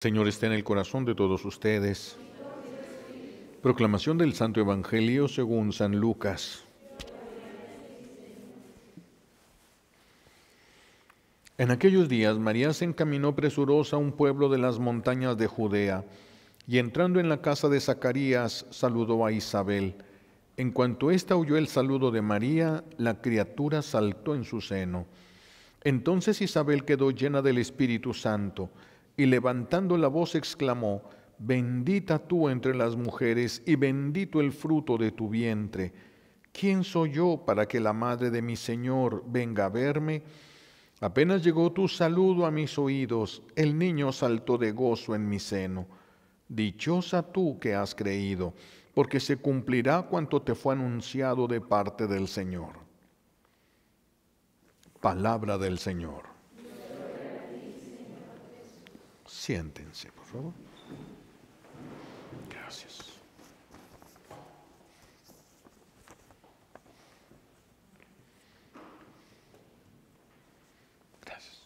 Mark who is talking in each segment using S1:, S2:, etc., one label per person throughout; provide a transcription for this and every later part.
S1: Señor, esté en el corazón de todos ustedes. Proclamación del Santo Evangelio según San Lucas. En aquellos días María se encaminó presurosa a un pueblo de las montañas de Judea, y entrando en la casa de Zacarías, saludó a Isabel. En cuanto ésta oyó el saludo de María, la criatura saltó en su seno. Entonces Isabel quedó llena del Espíritu Santo, y levantando la voz exclamó: Bendita tú entre las mujeres, y bendito el fruto de tu vientre. ¿Quién soy yo para que la madre de mi Señor venga a verme? Apenas llegó tu saludo a mis oídos, el niño saltó de gozo en mi seno. Dichosa tú que has creído, porque se cumplirá cuanto te fue anunciado de parte del Señor. Palabra del Señor. Siéntense, por favor. Gracias. Gracias.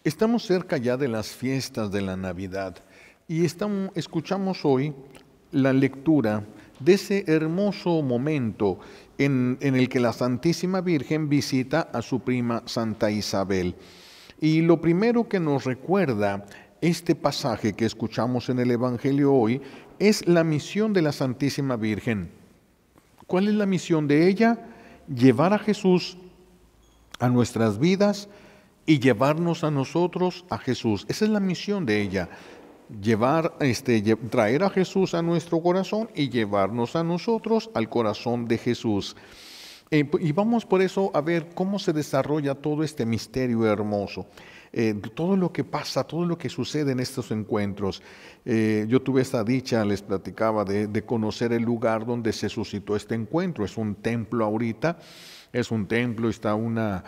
S1: Estamos cerca ya de las fiestas de la Navidad y escuchamos hoy la lectura de ese hermoso momento en el que la Santísima Virgen visita a su prima Santa Isabel. Y lo primero que nos recuerda este pasaje que escuchamos en el Evangelio hoy es la misión de la Santísima Virgen. ¿Cuál es la misión de ella? Llevar a Jesús a nuestras vidas y llevarnos a nosotros a Jesús. Esa es la misión de ella. Traer a Jesús a nuestro corazón y llevarnos a nosotros al corazón de Jesús. Y vamos por eso a ver cómo se desarrolla todo este misterio hermoso. Todo lo que pasa, todo lo que sucede en estos encuentros. Yo tuve esta dicha, les platicaba, de conocer el lugar donde se suscitó este encuentro. Es un templo ahorita. Es un templo, está una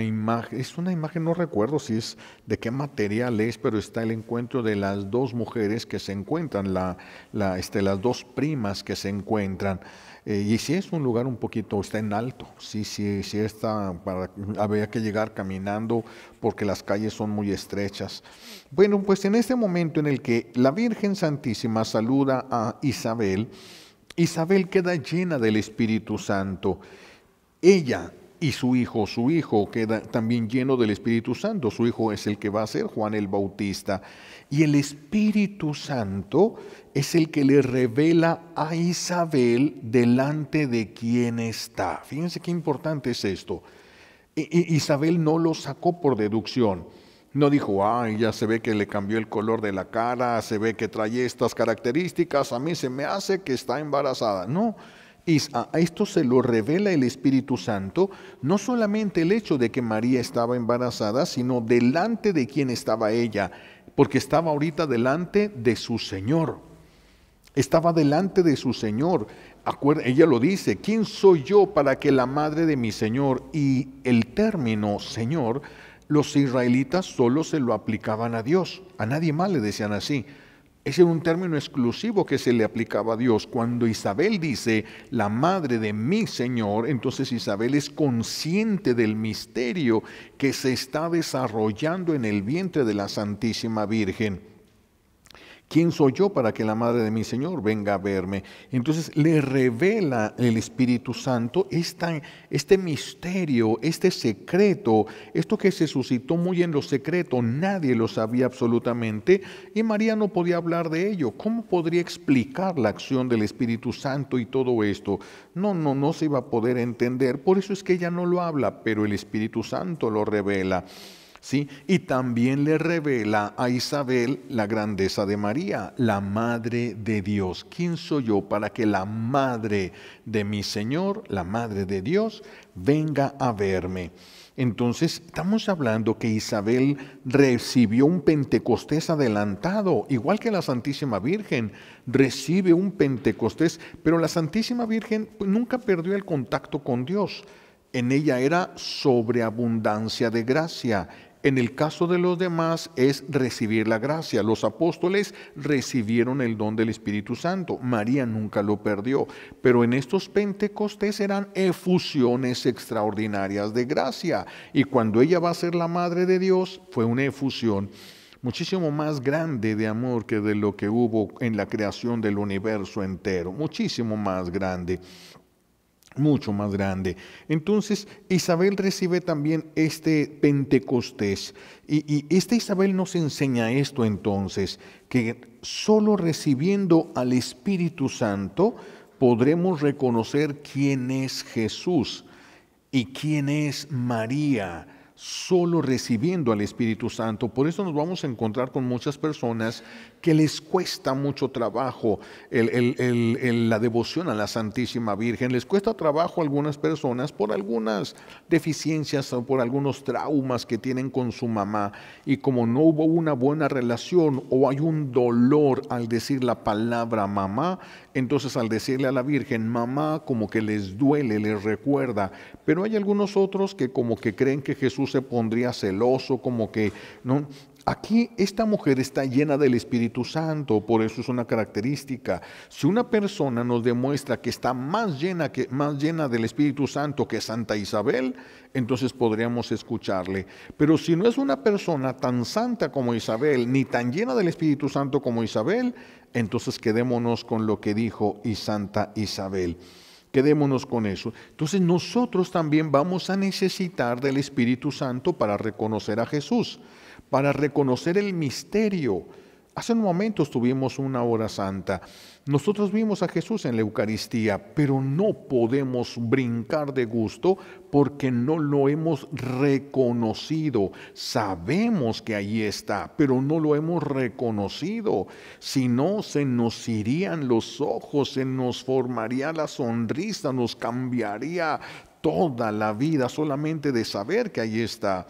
S1: imagen, es una imagen, no recuerdo si es de qué material es, pero está el encuentro de las dos mujeres que se encuentran, las dos primas que se encuentran. Y sí es un lugar un poquito, está en alto, sí está, había que llegar caminando porque las calles son muy estrechas. Bueno, pues en este momento en el que la Virgen Santísima saluda a Isabel, Isabel queda llena del Espíritu Santo. Ella y su hijo queda también lleno del Espíritu Santo. Su hijo es el que va a ser Juan el Bautista. Y el Espíritu Santo es el que le revela a Isabel delante de quién está. Fíjense qué importante es esto. Isabel no lo sacó por deducción. No dijo, ya se ve que le cambió el color de la cara, se ve que trae estas características, a mí se me hace que está embarazada. No. Y a esto se lo revela el Espíritu Santo, no solamente el hecho de que María estaba embarazada, sino delante de quién estaba ella, porque estaba ahorita delante de su Señor. Estaba delante de su Señor. Ella lo dice, ¿quién soy yo para que la madre de mi Señor? Y el término Señor, los israelitas solo se lo aplicaban a Dios, a nadie más le decían así. Ese era un término exclusivo que se le aplicaba a Dios. Cuando Isabel dice, la madre de mi Señor, entonces Isabel es consciente del misterio que se está desarrollando en el vientre de la Santísima Virgen. ¿Quién soy yo para que la madre de mi Señor venga a verme? Entonces le revela el Espíritu Santo este misterio, este secreto, esto que se suscitó muy en lo secreto, nadie lo sabía absolutamente y María no podía hablar de ello. ¿Cómo podría explicar la acción del Espíritu Santo y todo esto? No se iba a poder entender, por eso es que ella no lo habla, pero el Espíritu Santo lo revela. ¿Sí? Y también le revela a Isabel la grandeza de María, la Madre de Dios. ¿Quién soy yo para que la Madre de mi Señor, la Madre de Dios, venga a verme? Entonces, estamos hablando que Isabel recibió un Pentecostés adelantado, igual que la Santísima Virgen recibe un Pentecostés, pero la Santísima Virgen nunca perdió el contacto con Dios. En ella era sobreabundancia de gracia. En el caso de los demás es recibir la gracia. Los apóstoles recibieron el don del Espíritu Santo. María nunca lo perdió. Pero en estos Pentecostés eran efusiones extraordinarias de gracia. Y cuando ella va a ser la madre de Dios, fue una efusión muchísimo más grande de amor que de lo que hubo en la creación del universo entero. Muchísimo más grande. Mucho más grande. Entonces Isabel recibe también este Pentecostés y esta Isabel nos enseña esto entonces, que solo recibiendo al Espíritu Santo podremos reconocer quién es Jesús y quién es María. Solo recibiendo al Espíritu Santo. Por eso nos vamos a encontrar con muchas personas que les cuesta mucho trabajo la devoción a la Santísima Virgen. Les cuesta trabajo a algunas personas por algunas deficiencias o por algunos traumas que tienen con su mamá. Y como no hubo una buena relación o hay un dolor al decir la palabra mamá, entonces al decirle a la Virgen mamá, como que les duele, les recuerda. Pero hay algunos otros que como que creen que Jesús se pondría celoso, como que no. Aquí esta mujer está llena del Espíritu Santo, por eso es una característica. Si una persona nos demuestra que está más llena del Espíritu Santo que Santa Isabel, entonces podríamos escucharle. Pero si no es una persona tan santa como Isabel, ni tan llena del Espíritu Santo como Isabel, entonces quedémonos con lo que dijo Santa Isabel. Quedémonos con eso. Entonces nosotros también vamos a necesitar del Espíritu Santo para reconocer a Jesús, para reconocer el misterio. Hace un momento tuvimos una hora santa. Nosotros vimos a Jesús en la Eucaristía, pero no podemos brincar de gusto porque no lo hemos reconocido. Sabemos que allí está, pero no lo hemos reconocido. Si no, se nos irían los ojos, se nos formaría la sonrisa, nos cambiaría toda la vida solamente de saber que allí está.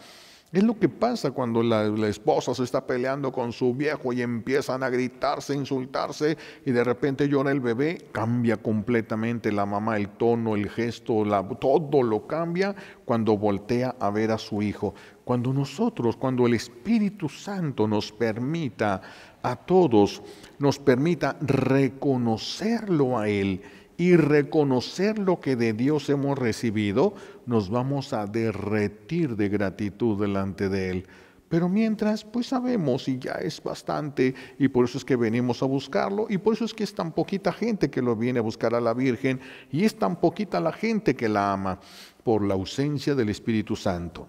S1: Es lo que pasa cuando la esposa se está peleando con su viejo y empiezan a gritarse, insultarse y de repente llora el bebé, cambia completamente la mamá, el tono, el gesto, todo lo cambia cuando voltea a ver a su hijo. Cuando el Espíritu Santo nos permita a todos, nos permita reconocerlo a Él, y reconocer lo que de Dios hemos recibido, nos vamos a derretir de gratitud delante de Él. Pero mientras, pues sabemos y ya es bastante, y por eso es que venimos a buscarlo, y por eso es que es tan poquita gente que lo viene a buscar a la Virgen, y es tan poquita la gente que la ama, por la ausencia del Espíritu Santo.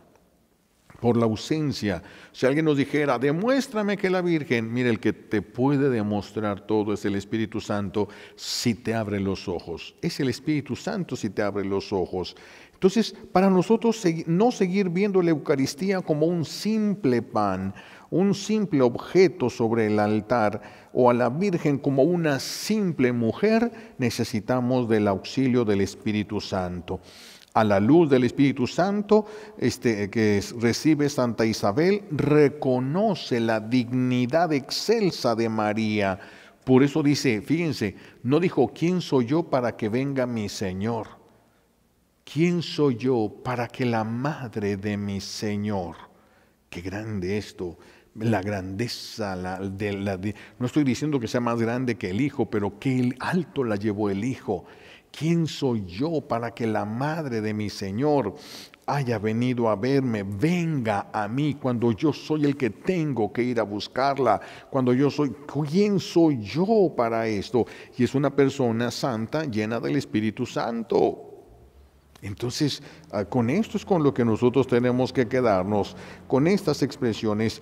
S1: Por la ausencia. Si alguien nos dijera, demuéstrame que la Virgen, mire, el que te puede demostrar todo es el Espíritu Santo si te abre los ojos. Es el Espíritu Santo si te abre los ojos. Entonces, para nosotros no seguir viendo la Eucaristía como un simple pan, un simple objeto sobre el altar, o a la Virgen como una simple mujer, necesitamos del auxilio del Espíritu Santo. A la luz del Espíritu Santo que recibe Santa Isabel, reconoce la dignidad excelsa de María. Por eso dice, fíjense, no dijo, ¿quién soy yo para que venga mi Señor? ¿Quién soy yo para que la madre de mi Señor? Qué grande esto, la grandeza, no estoy diciendo que sea más grande que el Hijo, pero qué alto la llevó el Hijo. ¿Quién soy yo para que la madre de mi Señor haya venido a verme, venga a mí cuando yo soy el que tengo que ir a buscarla? ¿Quién soy yo para esto? Y es una persona santa, llena del Espíritu Santo. Entonces, con esto es con lo que nosotros tenemos que quedarnos, con estas expresiones.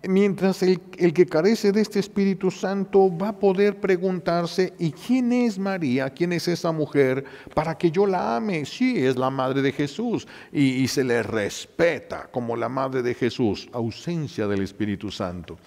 S1: Mientras el que carece de este Espíritu Santo va a poder preguntarse, ¿y quién es María? ¿Quién es esa mujer para que yo la ame? Sí, es la madre de Jesús y se le respeta como la madre de Jesús. Ausencia del Espíritu Santo.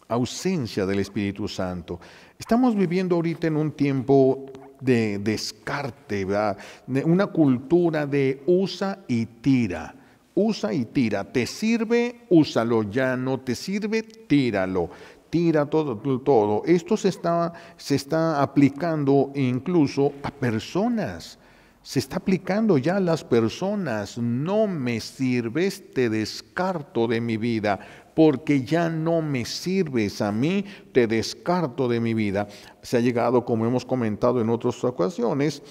S1: Ausencia del Espíritu Santo. Estamos viviendo ahorita en un tiempo de descarte, ¿verdad? De una cultura de usa y tira. Usa y tira, te sirve, úsalo, ya no te sirve, tíralo, tira todo. Esto se está aplicando incluso a personas. Se está aplicando ya a las personas. No me sirves, te descarto de mi vida, porque ya no me sirves a mí, te descarto de mi vida. Se ha llegado, como hemos comentado en otras ocasiones,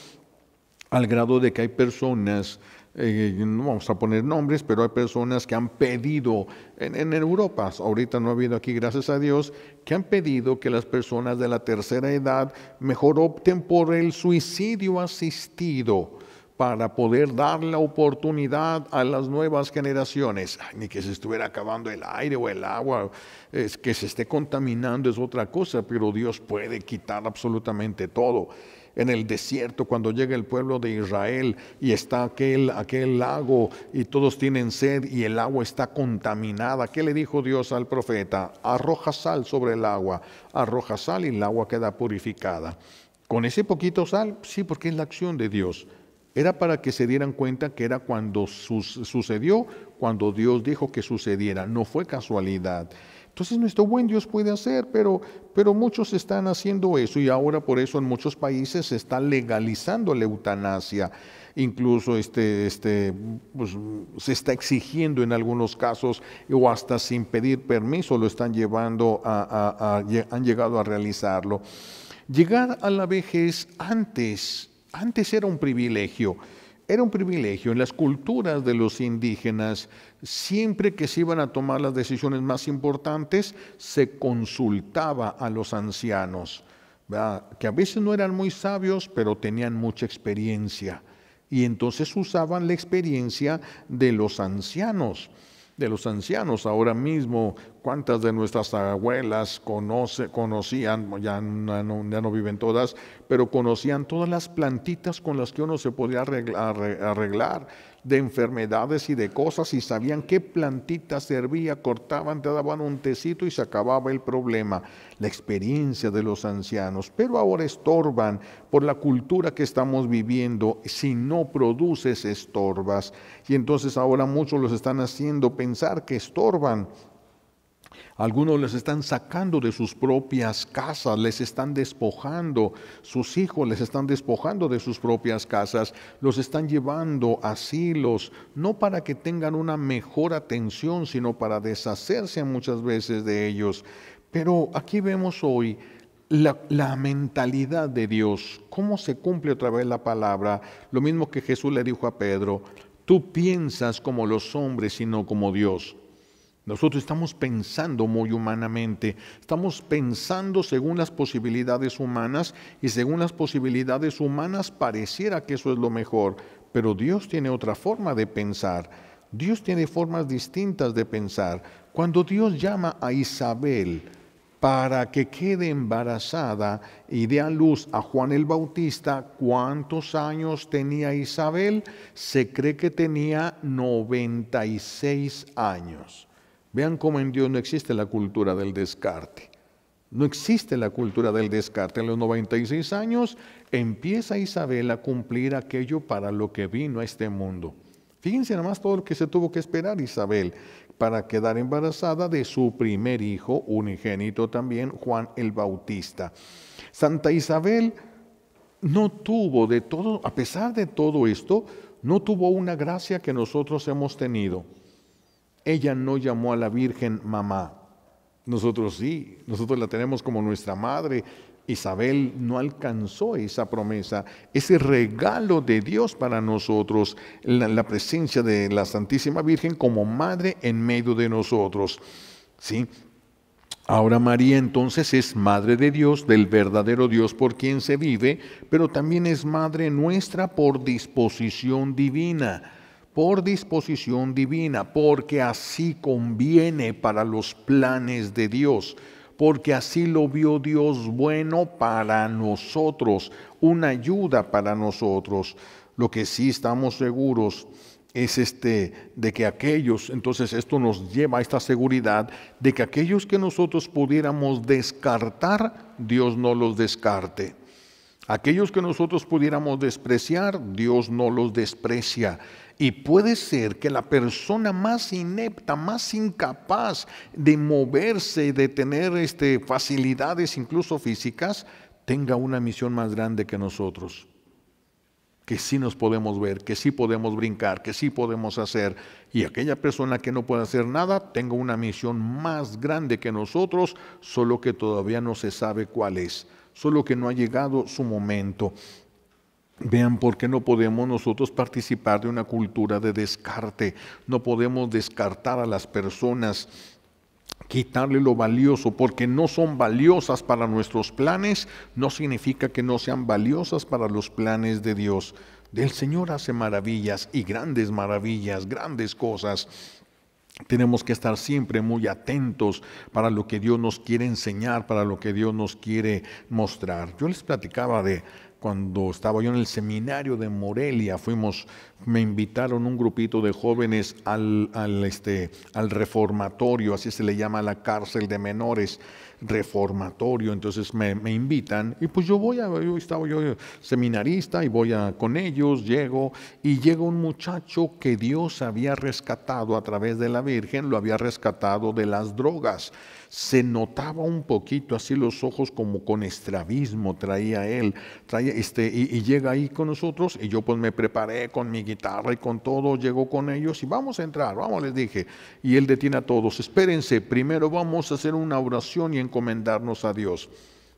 S1: al grado de que hay personas, no vamos a poner nombres, pero hay personas que han pedido, en Europa, ahorita no ha habido aquí, gracias a Dios, que han pedido que las personas de la tercera edad mejor opten por el suicidio asistido para poder dar la oportunidad a las nuevas generaciones. Ay, ni que se estuviera acabando el aire o el agua, es que se esté contaminando es otra cosa, pero Dios puede quitar absolutamente todo. En el desierto, cuando llega el pueblo de Israel y está aquel lago y todos tienen sed y el agua está contaminada, ¿qué le dijo Dios al profeta? Arroja sal sobre el agua, arroja sal y el agua queda purificada. ¿Con ese poquito sal? Sí, porque es la acción de Dios. Era para que se dieran cuenta que era cuando sucedió, cuando Dios dijo que sucediera, no fue casualidad. Entonces nuestro buen Dios puede hacer, pero muchos están haciendo eso y ahora por eso en muchos países se está legalizando la eutanasia. Incluso pues, se está exigiendo en algunos casos o hasta sin pedir permiso lo están llevando han llegado a realizarlo. Llegar a la vejez antes era un privilegio. Era un privilegio. En las culturas de los indígenas, siempre que se iban a tomar las decisiones más importantes, se consultaba a los ancianos, ¿verdad? Que a veces no eran muy sabios, pero tenían mucha experiencia. Y entonces usaban la experiencia de los ancianos. Ahora mismo, cuántas de nuestras abuelas conocían, ya no viven todas, pero conocían todas las plantitas con las que uno se podía arreglar de enfermedades y de cosas, y sabían qué plantita servía, cortaban, te daban un tecito y se acababa el problema. La experiencia de los ancianos, pero ahora estorban por la cultura que estamos viviendo. Si no produces, estorbas, y entonces ahora muchos los están haciendo pensar que estorban. Algunos les están sacando de sus propias casas, les están despojando, sus hijos les están despojando de sus propias casas, los están llevando a asilos, no para que tengan una mejor atención, sino para deshacerse muchas veces de ellos. Pero aquí vemos hoy la mentalidad de Dios, cómo se cumple otra vez la palabra, lo mismo que Jesús le dijo a Pedro: tú piensas como los hombres y no como Dios. Nosotros estamos pensando muy humanamente, estamos pensando según las posibilidades humanas, y según las posibilidades humanas pareciera que eso es lo mejor, pero Dios tiene otra forma de pensar. Dios tiene formas distintas de pensar. Cuando Dios llama a Isabel para que quede embarazada y dé a luz a Juan el Bautista, ¿cuántos años tenía Isabel? Se cree que tenía 96 años. Vean cómo en Dios no existe la cultura del descarte. No existe la cultura del descarte. A los 96 años empieza Isabel a cumplir aquello para lo que vino a este mundo. Fíjense nada más todo lo que se tuvo que esperar Isabel para quedar embarazada de su primer hijo, unigénito también, Juan el Bautista. Santa Isabel no tuvo de todo, a pesar de todo esto, no tuvo una gracia que nosotros hemos tenido. Ella no llamó a la Virgen mamá. Nosotros sí, nosotros la tenemos como nuestra madre. Isabel no alcanzó esa promesa, ese regalo de Dios para nosotros, la presencia de la Santísima Virgen como madre en medio de nosotros. ¿Sí? Ahora María entonces es madre de Dios, del verdadero Dios por quien se vive, pero también es madre nuestra por disposición divina. Por disposición divina, porque así conviene para los planes de Dios, porque así lo vio Dios bueno para nosotros, una ayuda para nosotros. Lo que sí estamos seguros es de que aquellos, entonces esto nos lleva a esta seguridad de que aquellos que nosotros pudiéramos descartar, Dios no los descarte. Aquellos que nosotros pudiéramos despreciar, Dios no los desprecia. Y puede ser que la persona más inepta, más incapaz de moverse, de tener facilidades incluso físicas, tenga una misión más grande que nosotros. que sí nos podemos ver, que sí podemos brincar, que sí podemos hacer. Y aquella persona que no puede hacer nada, tenga una misión más grande que nosotros, solo que todavía no se sabe cuál es, solo que no ha llegado su momento. Vean por qué no podemos nosotros participar de una cultura de descarte. No podemos descartar a las personas, quitarle lo valioso, porque no son valiosas para nuestros planes, no significa que no sean valiosas para los planes de Dios. El Señor hace maravillas y grandes maravillas, grandes cosas. Tenemos que estar siempre muy atentos para lo que Dios nos quiere enseñar, para lo que Dios nos quiere mostrar. Yo les platicaba de cuando estaba yo en el seminario de Morelia, me invitaron un grupito de jóvenes al reformatorio, así se le llama la cárcel de menores, reformatorio. Entonces me invitan y pues yo estaba yo seminarista y con ellos, llego y llega un muchacho que Dios había rescatado a través de la Virgen, lo había rescatado de las drogas. Se notaba un poquito así los ojos como con estrabismo traía él, y llega ahí con nosotros y yo pues me preparé con mi guitarra y con todo, llego con ellos y vamos a entrar, vamos, les dije. Y él detiene a todos: espérense, primero vamos a hacer una oración y encomendarnos a Dios.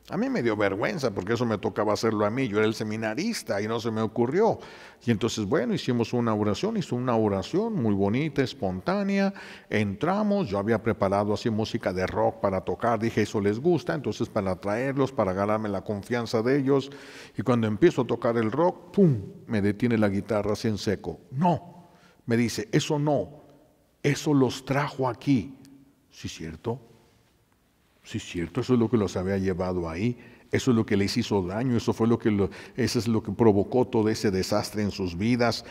S1: A mí me dio vergüenza porque eso me tocaba hacerlo a mí, yo era el seminarista y no se me ocurrió. Y entonces, bueno, hicimos una oración, hizo una oración muy bonita, espontánea, entramos, yo había preparado así música de rock para tocar, dije eso les gusta, entonces para atraerlos, para ganarme la confianza de ellos. Y cuando empiezo a tocar el rock, ¡pum!, me detiene la guitarra así en seco. No, me dice, eso no, eso los trajo aquí. Sí, cierto. Sí, es cierto, eso es lo que los había llevado ahí, eso es lo que les hizo daño, eso es lo que provocó todo ese desastre en sus vidas.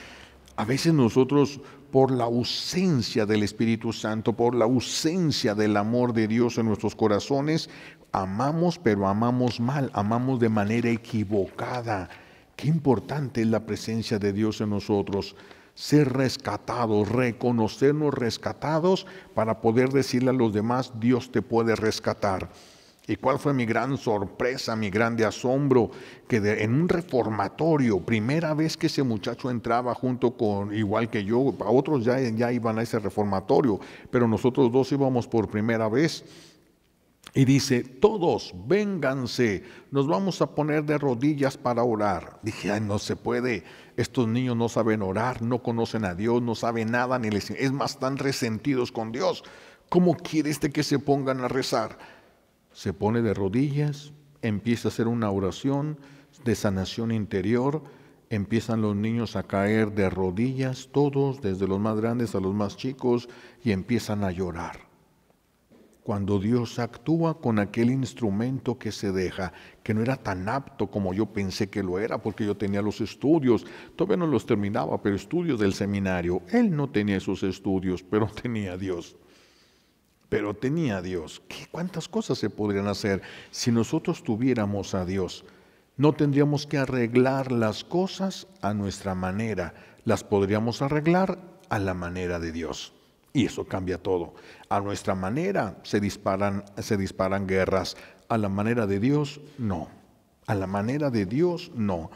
S1: A veces nosotros, por la ausencia del Espíritu Santo, por la ausencia del amor de Dios en nuestros corazones, amamos, pero amamos mal, amamos de manera equivocada. Qué importante es la presencia de Dios en nosotros. Ser rescatados, reconocernos rescatados para poder decirle a los demás, Dios te puede rescatar. ¿Y cuál fue mi gran sorpresa, mi grande asombro? Que en un reformatorio, primera vez que ese muchacho entraba junto con, igual que yo, a otros ya iban a ese reformatorio, pero nosotros dos íbamos por primera vez. Y dice, todos, vénganse, nos vamos a poner de rodillas para orar. Dije, ay, no se puede, estos niños no saben orar, no conocen a Dios, no saben nada, es más, están resentidos con Dios. ¿Cómo quiere que se pongan a rezar? Se pone de rodillas, empieza a hacer una oración de sanación interior, empiezan los niños a caer de rodillas, todos, desde los más grandes a los más chicos, y empiezan a llorar. Cuando Dios actúa con aquel instrumento que se deja, que no era tan apto como yo pensé que lo era, porque yo tenía los estudios, todavía no los terminaba, pero estudios del seminario. Él no tenía esos estudios, pero tenía a Dios. Pero tenía a Dios. ¿Cuántas cosas se podrían hacer si nosotros tuviéramos a Dios? No tendríamos que arreglar las cosas a nuestra manera, las podríamos arreglar a la manera de Dios. Y eso cambia todo. A nuestra manera se disparan guerras. A la manera de Dios, no. A la manera de Dios, no.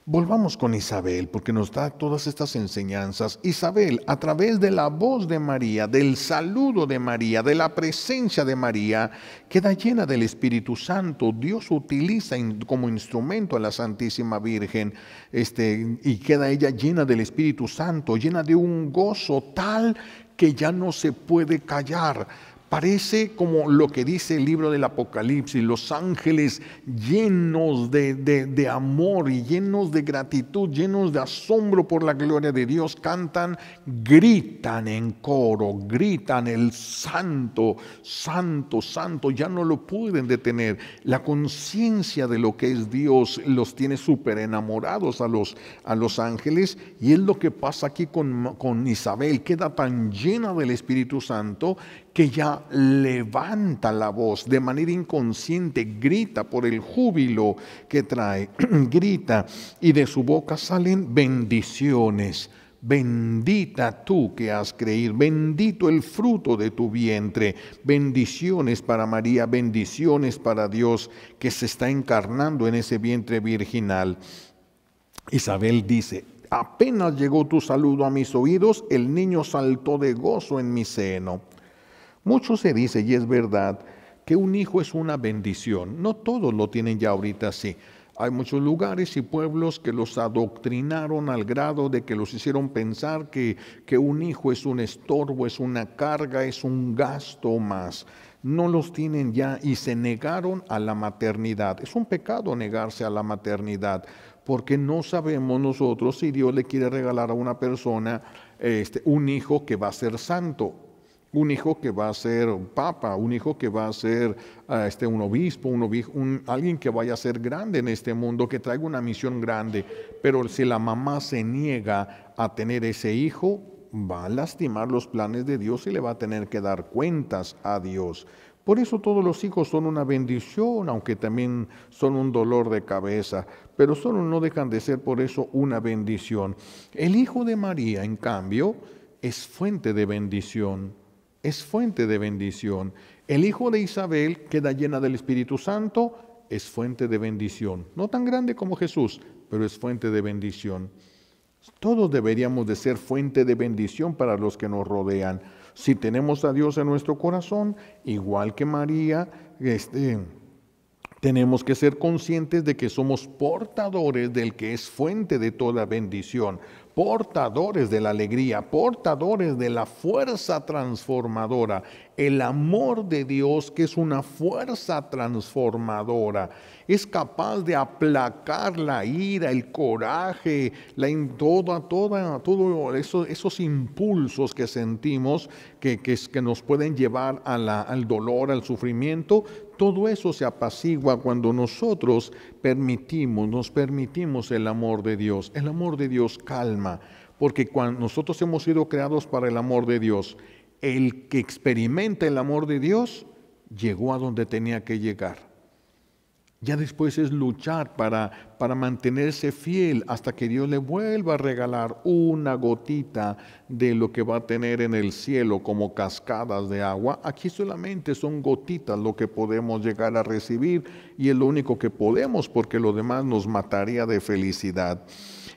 S1: Volvamos con Isabel, porque nos da todas estas enseñanzas. Isabel, a través de la voz de María, del saludo de María, de la presencia de María, queda llena del Espíritu Santo. Dios utiliza como instrumento a la Santísima Virgen, y queda ella llena del Espíritu Santo, llena de un gozo tal que ya no se puede callar. Parece como lo que dice el libro del Apocalipsis, los ángeles llenos de amor y llenos de gratitud, llenos de asombro por la gloria de Dios, cantan, gritan en coro, gritan el santo, santo, santo, ya no lo pueden detener. La conciencia de lo que es Dios los tiene súper enamorados a los ángeles, y es lo que pasa aquí con Isabel, queda tan llena del Espíritu Santo que ya levanta la voz de manera inconsciente, grita por el júbilo que trae, grita, y de su boca salen bendiciones. Bendita tú que has creído, bendito el fruto de tu vientre. Bendiciones para María, bendiciones para Dios que se está encarnando en ese vientre virginal. Isabel dice, apenas llegó tu saludo a mis oídos, el niño saltó de gozo en mi seno. Mucho se dice, y es verdad, que un hijo es una bendición. No todos lo tienen ya ahorita así. Hay muchos lugares y pueblos que los adoctrinaron al grado de que los hicieron pensar que un hijo es un estorbo, es una carga, es un gasto más. No los tienen ya y se negaron a la maternidad. Es un pecado negarse a la maternidad, porque no sabemos nosotros si Dios le quiere regalar a una persona un hijo que va a ser santo, un hijo que va a ser un papa, un hijo que va a ser un obispo, alguien que vaya a ser grande en este mundo, que traiga una misión grande. Pero si la mamá se niega a tener ese hijo, va a lastimar los planes de Dios y le va a tener que dar cuentas a Dios. Por eso todos los hijos son una bendición, aunque también son un dolor de cabeza, pero solo no dejan de ser por eso una bendición. El hijo de María, en cambio, es fuente de bendición. Es fuente de bendición. El hijo de Isabel queda llena del Espíritu Santo, es fuente de bendición. No tan grande como Jesús, pero es fuente de bendición. Todos deberíamos de ser fuente de bendición para los que nos rodean. Si tenemos a Dios en nuestro corazón, igual que María, tenemos que ser conscientes de que somos portadores del que es fuente de toda bendición, portadores de la alegría, portadores de la fuerza transformadora, el amor de Dios, que es una fuerza transformadora, es capaz de aplacar la ira, el coraje, todos esos impulsos que sentimos que nos pueden llevar al dolor, al sufrimiento. Todo eso se apacigua cuando nosotros nos permitimos el amor de Dios. El amor de Dios calma, porque cuando nosotros hemos sido creados para el amor de Dios, el que experimenta el amor de Dios llegó a donde tenía que llegar. Ya después es luchar para mantenerse fiel hasta que Dios le vuelva a regalar una gotita de lo que va a tener en el cielo como cascadas de agua. Aquí solamente son gotitas lo que podemos llegar a recibir y es lo único que podemos, porque lo demás nos mataría de felicidad.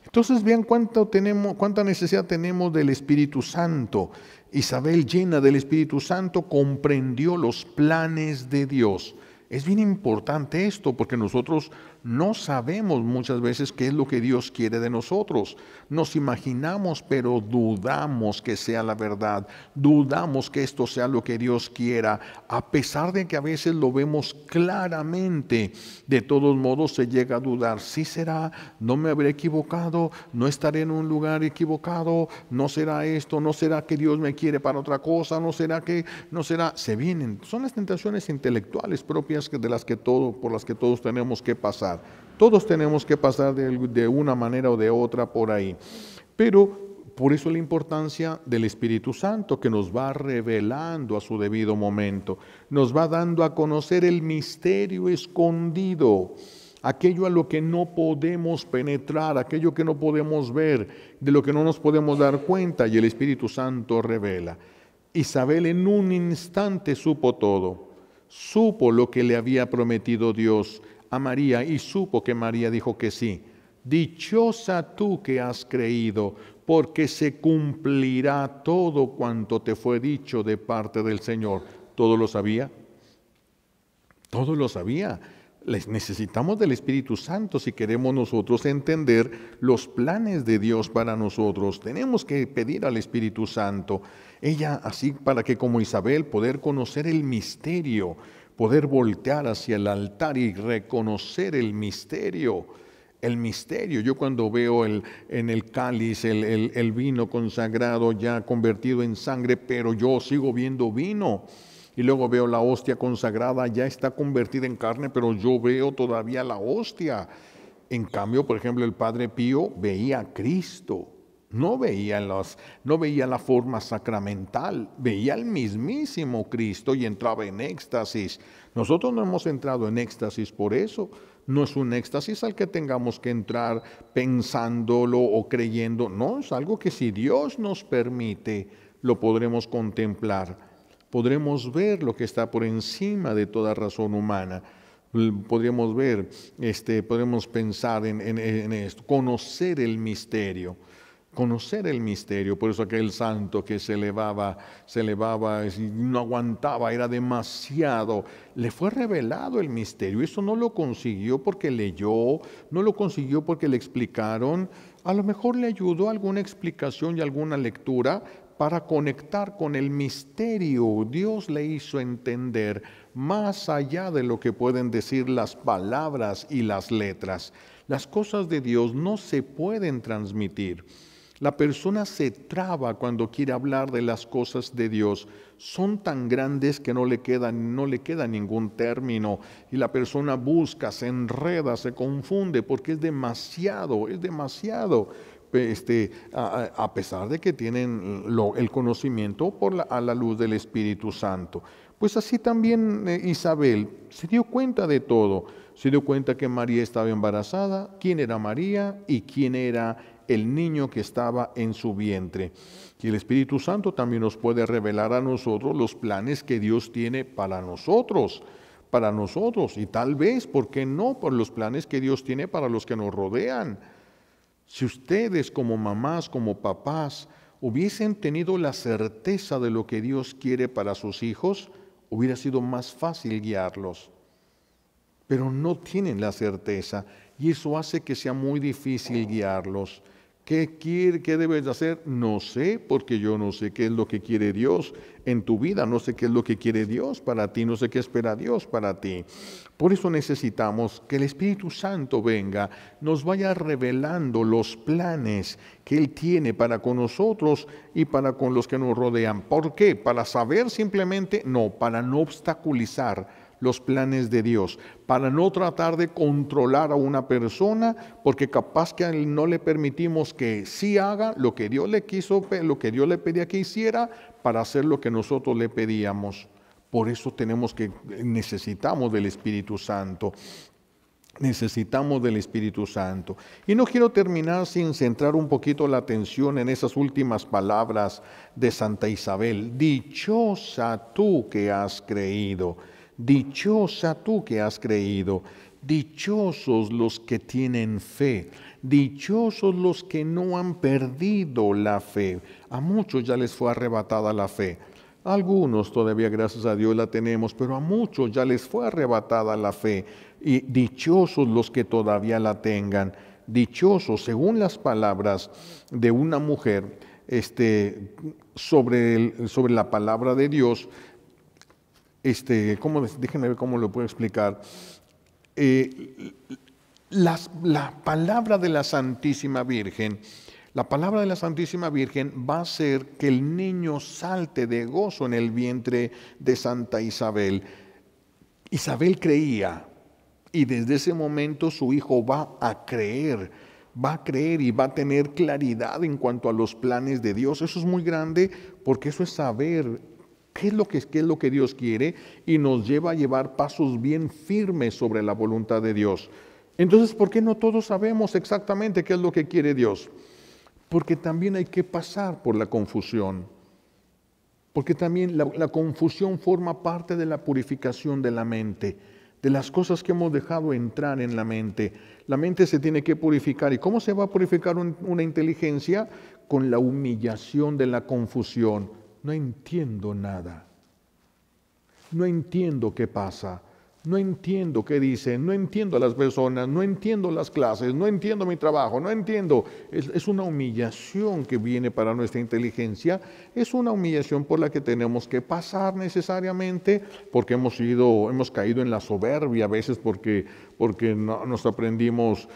S1: Entonces vean cuánta necesidad tenemos del Espíritu Santo. Isabel, llena del Espíritu Santo, comprendió los planes de Dios. Es bien importante esto, porque nosotros no sabemos muchas veces qué es lo que Dios quiere de nosotros. Nos imaginamos, pero dudamos que sea la verdad. Dudamos que esto sea lo que Dios quiera, a pesar de que a veces lo vemos claramente. De todos modos se llega a dudar. ¿Sí será? ¿No me habré equivocado? ¿No estaré en un lugar equivocado? ¿No será esto? ¿No será que Dios me quiere para otra cosa? ¿No será que? ¿No será? Se vienen. Son las tentaciones intelectuales propias por las que todos tenemos que pasar. Todos tenemos que pasar de una manera o de otra por ahí. Pero por eso la importancia del Espíritu Santo, que nos va revelando a su debido momento, nos va dando a conocer el misterio escondido, aquello a lo que no podemos penetrar, aquello que no podemos ver, de lo que no nos podemos dar cuenta, y el Espíritu Santo revela. Isabel en un instante supo todo, supo lo que le había prometido Dios a María y supo que María dijo que sí. Dichosa tú que has creído, porque se cumplirá todo cuanto te fue dicho de parte del Señor. ¿Todo lo sabía? Todo lo sabía. Necesitamos del Espíritu Santo si queremos nosotros entender los planes de Dios para nosotros. Tenemos que pedir al Espíritu Santo. Ella así para que como Isabel poder conocer el misterio, poder voltear hacia el altar y reconocer el misterio. El misterio, yo cuando veo en el cáliz el vino consagrado ya convertido en sangre, pero yo sigo viendo vino. Y luego veo la hostia consagrada, ya está convertida en carne, pero yo veo todavía la hostia. En cambio, por ejemplo, el Padre Pío veía a Cristo. No veía la forma sacramental, veía al mismísimo Cristo y entraba en éxtasis. Nosotros no hemos entrado en éxtasis por eso. No es un éxtasis al que tengamos que entrar pensándolo o creyendo. No, es algo que si Dios nos permite, lo podremos contemplar. Podremos ver lo que está por encima de toda razón humana. Podríamos ver, podemos pensar en esto, conocer el misterio. Conocer el misterio, por eso aquel santo que se elevaba, y no aguantaba, era demasiado. Le fue revelado el misterio. Eso no lo consiguió porque leyó, no lo consiguió porque le explicaron. A lo mejor le ayudó alguna explicación y alguna lectura para conectar con el misterio. Dios le hizo entender más allá de lo que pueden decir las palabras y las letras. Las cosas de Dios no se pueden transmitir. La persona se traba cuando quiere hablar de las cosas de Dios. Son tan grandes que no le queda ningún término. Y la persona busca, se enreda, se confunde porque es demasiado, es demasiado. A pesar de que tienen el conocimiento a la luz del Espíritu Santo. Pues así también Isabel se dio cuenta de todo. Se dio cuenta que María estaba embarazada, quién era María y quién era el niño que estaba en su vientre. Y el Espíritu Santo también nos puede revelar a nosotros los planes que Dios tiene para nosotros, y tal vez, ¿por qué no?, por los planes que Dios tiene para los que nos rodean. Si ustedes como mamás, como papás, hubiesen tenido la certeza de lo que Dios quiere para sus hijos, hubiera sido más fácil guiarlos. Pero no tienen la certeza y eso hace que sea muy difícil guiarlos. ¿Qué debes de hacer? No sé, porque yo no sé qué es lo que quiere Dios en tu vida, no sé qué es lo que quiere Dios para ti, no sé qué espera Dios para ti. Por eso necesitamos que el Espíritu Santo venga, nos vaya revelando los planes que Él tiene para con nosotros y para con los que nos rodean. ¿Por qué? ¿Para saber simplemente? No, para no obstaculizar los planes de Dios, para no tratar de controlar a una persona, porque capaz que a él no le permitimos que sí haga lo que Dios le pedía que hiciera, para hacer lo que nosotros le pedíamos. Por eso necesitamos del Espíritu Santo. Necesitamos del Espíritu Santo. Y no quiero terminar sin centrar un poquito la atención en esas últimas palabras de Santa Isabel. Dichosa tú que has creído. Dichosa tú que has creído. Dichosos los que tienen fe. Dichosos los que no han perdido la fe. A muchos ya les fue arrebatada la fe. A algunos todavía, gracias a Dios, la tenemos, pero a muchos ya les fue arrebatada la fe. Y dichosos los que todavía la tengan. Dichosos, según las palabras de una mujer, sobre la palabra de Dios, déjenme ver cómo lo puedo explicar. La palabra de la Santísima Virgen, va a hacer que el niño salte de gozo en el vientre de Santa Isabel. Isabel creía, y desde ese momento su hijo va a creer y va a tener claridad en cuanto a los planes de Dios. Eso es muy grande, porque eso es saber qué es lo que Dios quiere y nos lleva a llevar pasos bien firmes sobre la voluntad de Dios. Entonces, ¿por qué no todos sabemos exactamente qué es lo que quiere Dios? Porque también hay que pasar por la confusión. Porque también la confusión forma parte de la purificación de la mente, de las cosas que hemos dejado entrar en la mente. La mente se tiene que purificar. ¿Y cómo se va a purificar una inteligencia? Con la humillación de la confusión. No entiendo nada. No entiendo qué pasa. No entiendo qué dicen, no entiendo a las personas, no entiendo las clases, no entiendo mi trabajo, no entiendo. Es una humillación que viene para nuestra inteligencia, es una humillación por la que tenemos que pasar necesariamente, porque hemos caído en la soberbia a veces porque nos aprendimos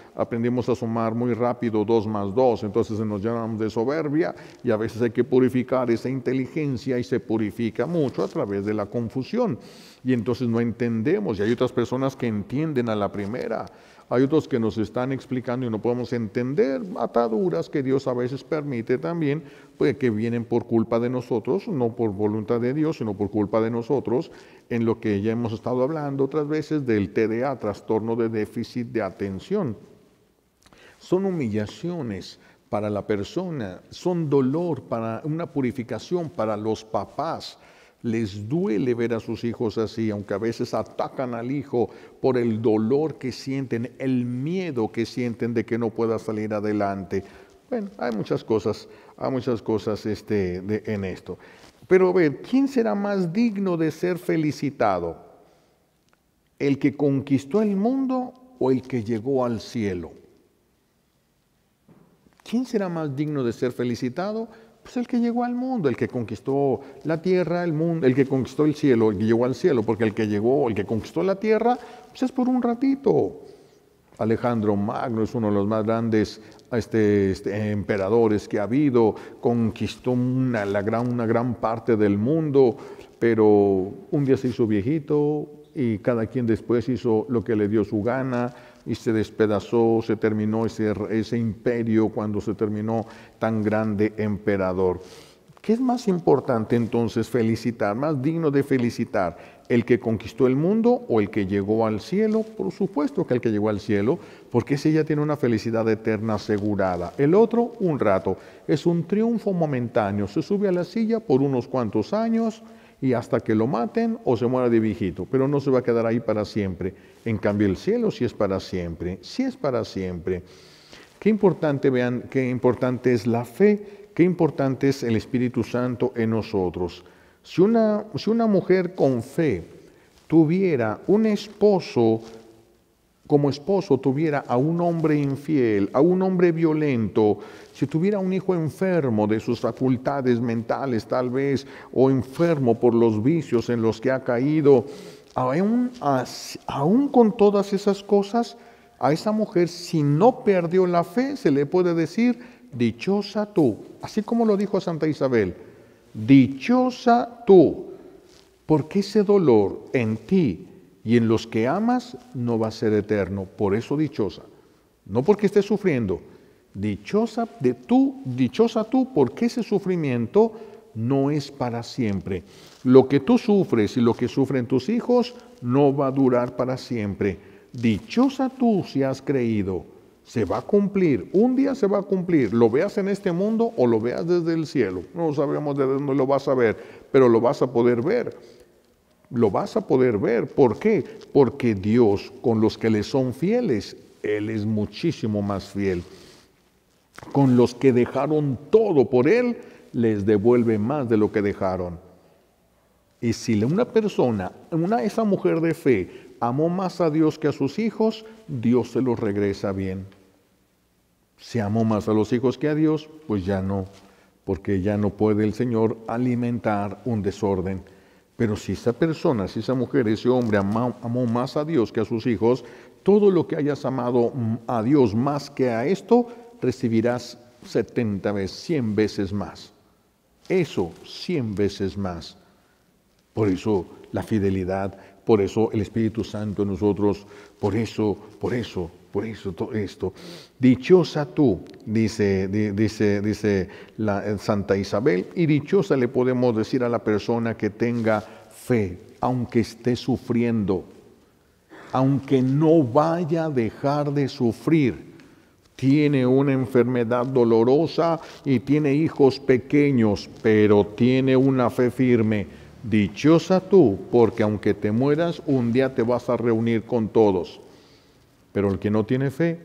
S1: a sumar muy rápido 2 más 2, entonces nos llenamos de soberbia y a veces hay que purificar esa inteligencia y se purifica mucho a través de la confusión. Y entonces no entendemos, y hay otras personas que entienden a la primera, hay otros que nos están explicando y no podemos entender, ataduras que Dios a veces permite también, pues, que vienen por culpa de nosotros, no por voluntad de Dios, sino por culpa de nosotros, en lo que ya hemos estado hablando otras veces del TDA, trastorno de déficit de atención. Son humillaciones para la persona, son dolor, para una purificación para los papás, Les duele ver a sus hijos así, aunque a veces atacan al hijo por el dolor que sienten, el miedo que sienten de que no pueda salir adelante. Bueno, hay muchas cosas en esto. Pero a ver, ¿quién será más digno de ser felicitado? ¿El que conquistó el mundo o el que llegó al cielo? ¿Quién será más digno de ser felicitado? Pues el que llegó al mundo, el que conquistó la tierra, el mundo, el que conquistó el cielo, el que llegó al cielo, porque el que conquistó la tierra, pues es por un ratito. Alejandro Magno es uno de los más grandes emperadores que ha habido, conquistó una gran parte del mundo, pero un día se hizo viejito y cada quien después hizo lo que le dio su gana y se despedazó, se terminó ese imperio cuando se terminó tan grande emperador. ¿Qué es más importante entonces felicitar, más digno de felicitar? ¿El que conquistó el mundo o el que llegó al cielo? Por supuesto que el que llegó al cielo, porque ese ya tiene una felicidad eterna asegurada. El otro, un rato, es un triunfo momentáneo. Se sube a la silla por unos cuantos años y hasta que lo maten o se muera de viejito, pero no se va a quedar ahí para siempre. En cambio el cielo sí es para siempre, sí es para siempre. Qué importante, vean, qué importante es la fe, qué importante es el Espíritu Santo en nosotros. Si una mujer con fe tuviera un esposo, como esposo tuviera a un hombre infiel, a un hombre violento, si tuviera un hijo enfermo de sus facultades mentales tal vez, o enfermo por los vicios en los que ha caído, aún con todas esas cosas, a esa mujer, si no perdió la fe, se le puede decir, dichosa tú, así como lo dijo Santa Isabel, dichosa tú, porque ese dolor en ti y en los que amas no va a ser eterno, por eso dichosa, no porque estés sufriendo, dichosa tú, porque ese sufrimiento no es para siempre. Lo que tú sufres y lo que sufren tus hijos no va a durar para siempre. Dichosa tú si has creído, se va a cumplir, un día se va a cumplir, lo veas en este mundo o lo veas desde el cielo, no sabemos de dónde lo vas a ver, pero lo vas a poder ver. Lo vas a poder ver. ¿Por qué? Porque Dios, con los que le son fieles, Él es muchísimo más fiel. Con los que dejaron todo por Él, les devuelve más de lo que dejaron. Y si una persona, esa mujer de fe, amó más a Dios que a sus hijos, Dios se los regresa bien. Si amó más a los hijos que a Dios, pues ya no, porque ya no puede el Señor alimentar un desorden. Pero si esa persona, si esa mujer, ese hombre amó más a Dios que a sus hijos, todo lo que hayas amado a Dios más que a esto, recibirás 70 veces, 100 veces más. Eso, 100 veces más. Por eso la fidelidad, por eso el Espíritu Santo en nosotros, por eso todo esto. Dichosa tú, dice la Santa Isabel, y dichosa le podemos decir a la persona que tenga fe, aunque esté sufriendo, aunque no vaya a dejar de sufrir. Tiene una enfermedad dolorosa y tiene hijos pequeños, pero tiene una fe firme. Dichosa tú, porque aunque te mueras, un día te vas a reunir con todos. Pero el que no tiene fe,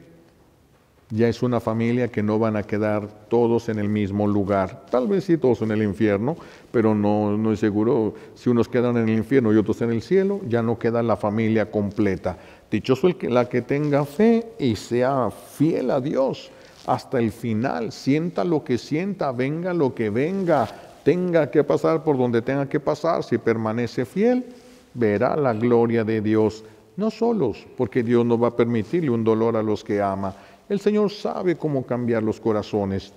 S1: ya es una familia que no van a quedar todos en el mismo lugar. Tal vez sí todos en el infierno, pero no es seguro. Si unos quedan en el infierno y otros en el cielo, ya no queda la familia completa. Dichoso la que tenga fe y sea fiel a Dios hasta el final. Sienta lo que sienta, venga lo que venga, tenga que pasar por donde tenga que pasar. Si permanece fiel, verá la gloria de Dios. No solos, porque Dios no va a permitirle un dolor a los que ama. El Señor sabe cómo cambiar los corazones,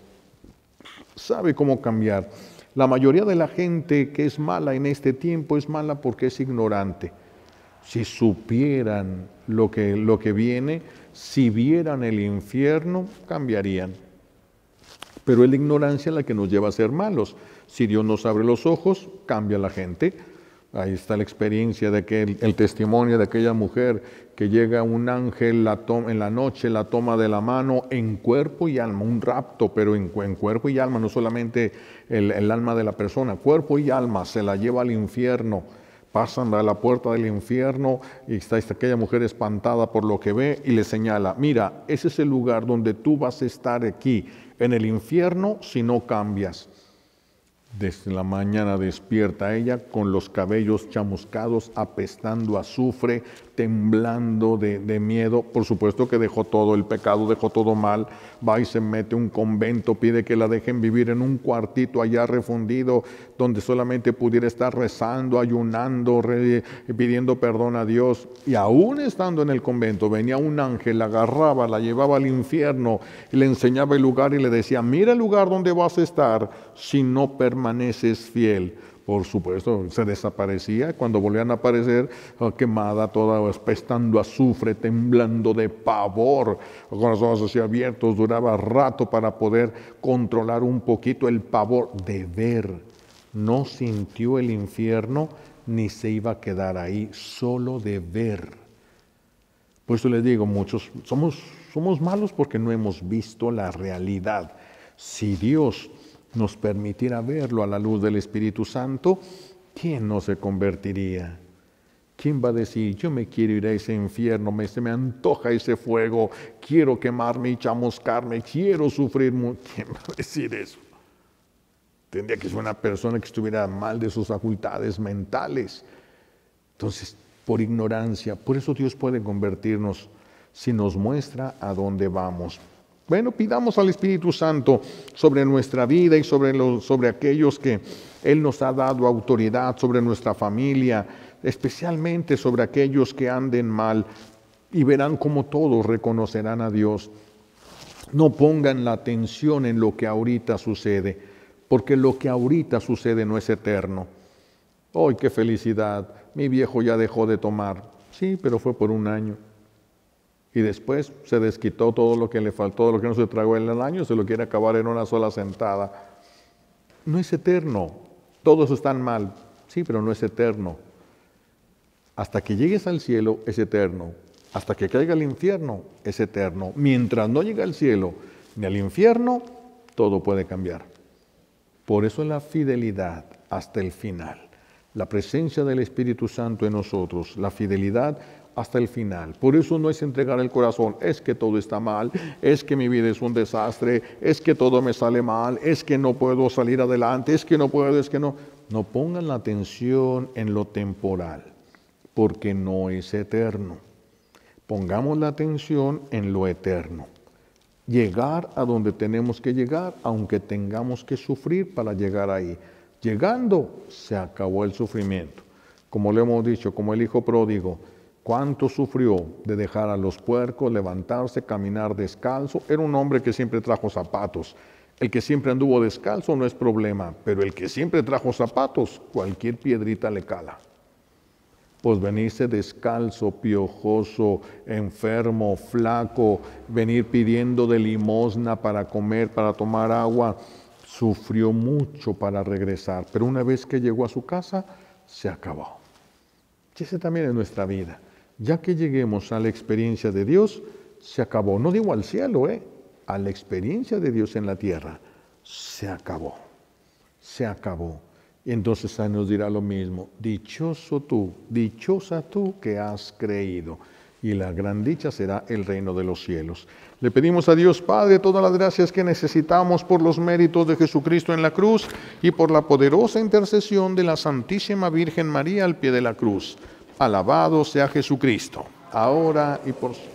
S1: sabe cómo cambiar. La mayoría de la gente que es mala en este tiempo es mala porque es ignorante. Si supieran lo que viene, si vieran el infierno, cambiarían. Pero es la ignorancia la que nos lleva a ser malos. Si Dios nos abre los ojos, cambia la gente. Ahí está la experiencia de el testimonio de aquella mujer que llega un ángel en la noche, la toma de la mano en cuerpo y alma, un rapto, pero en cuerpo y alma, no solamente el alma de la persona, cuerpo y alma, se la lleva al infierno. Pasan a la puerta del infierno y está aquella mujer espantada por lo que ve y le señala, mira, ese es el lugar donde tú vas a estar aquí, en el infierno, si no cambias. Desde la mañana despierta ella con los cabellos chamuscados, apestando a azufre, temblando de miedo. Por supuesto que dejó todo el pecado, dejó todo mal. Va y se mete a un convento, pide que la dejen vivir en un cuartito allá refundido, donde solamente pudiera estar rezando, ayunando, pidiendo perdón a Dios. Y aún estando en el convento, venía un ángel, la agarraba, la llevaba al infierno y le enseñaba el lugar y le decía, mira el lugar donde vas a estar si no permaneces fiel. Por supuesto, se desaparecía. Cuando volvían a aparecer, quemada, toda apestando azufre, temblando de pavor, con los ojos así abiertos, duraba rato para poder controlar un poquito el pavor de ver. No sintió el infierno ni se iba a quedar ahí, solo de ver. Por eso les digo, muchos somos malos porque no hemos visto la realidad. Si Dios nos permitiera verlo a la luz del Espíritu Santo, ¿quién no se convertiría? ¿Quién va a decir, yo me quiero ir a ese infierno, se me antoja ese fuego, quiero quemarme y chamuscarme, quiero sufrir mucho? ¿Quién va a decir eso? Tendría que ser una persona que estuviera mal de sus facultades mentales. Entonces, por ignorancia, por eso Dios puede convertirnos si nos muestra a dónde vamos. Bueno, pidamos al Espíritu Santo sobre nuestra vida y sobre aquellos que Él nos ha dado autoridad, sobre nuestra familia, especialmente sobre aquellos que anden mal, y verán cómo todos reconocerán a Dios. No pongan la atención en lo que ahorita sucede, porque lo que ahorita sucede no es eterno. ¡Ay, qué felicidad! Mi viejo ya dejó de tomar. Sí, pero fue por un año. Y después se desquitó todo lo que le faltó, lo que no se tragó en el año, se lo quiere acabar en una sola sentada. No es eterno. Todos están mal. Sí, pero no es eterno. Hasta que llegues al cielo es eterno. Hasta que caiga al infierno es eterno. Mientras no llegue al cielo ni al infierno, todo puede cambiar. Por eso la fidelidad hasta el final. La presencia del Espíritu Santo en nosotros, la fidelidad hasta el final. Por eso no es entregar el corazón, es que todo está mal, es que mi vida es un desastre, es que todo me sale mal, es que no puedo salir adelante, es que no puedo, es que no. No pongan la atención en lo temporal, porque no es eterno. Pongamos la atención en lo eterno. Llegar a donde tenemos que llegar, aunque tengamos que sufrir para llegar ahí. Llegando, se acabó el sufrimiento. Como le hemos dicho, como el hijo pródigo, ¿cuánto sufrió de dejar a los puercos, levantarse, caminar descalzo? Era un hombre que siempre trajo zapatos. El que siempre anduvo descalzo no es problema, pero el que siempre trajo zapatos, cualquier piedrita le cala. Pues venirse descalzo, piojoso, enfermo, flaco, venir pidiendo de limosna para comer, para tomar agua, sufrió mucho para regresar, pero una vez que llegó a su casa, se acabó. Y ese también es nuestra vida. Ya que lleguemos a la experiencia de Dios, se acabó. No digo al cielo, a la experiencia de Dios en la tierra, se acabó. Se acabó. Y entonces ahí nos dirá lo mismo, dichoso tú, dichosa tú que has creído. Y la gran dicha será el reino de los cielos. Le pedimos a Dios Padre todas las gracias que necesitamos por los méritos de Jesucristo en la cruz y por la poderosa intercesión de la Santísima Virgen María al pie de la cruz. Alabado sea Jesucristo, ahora y por siempre.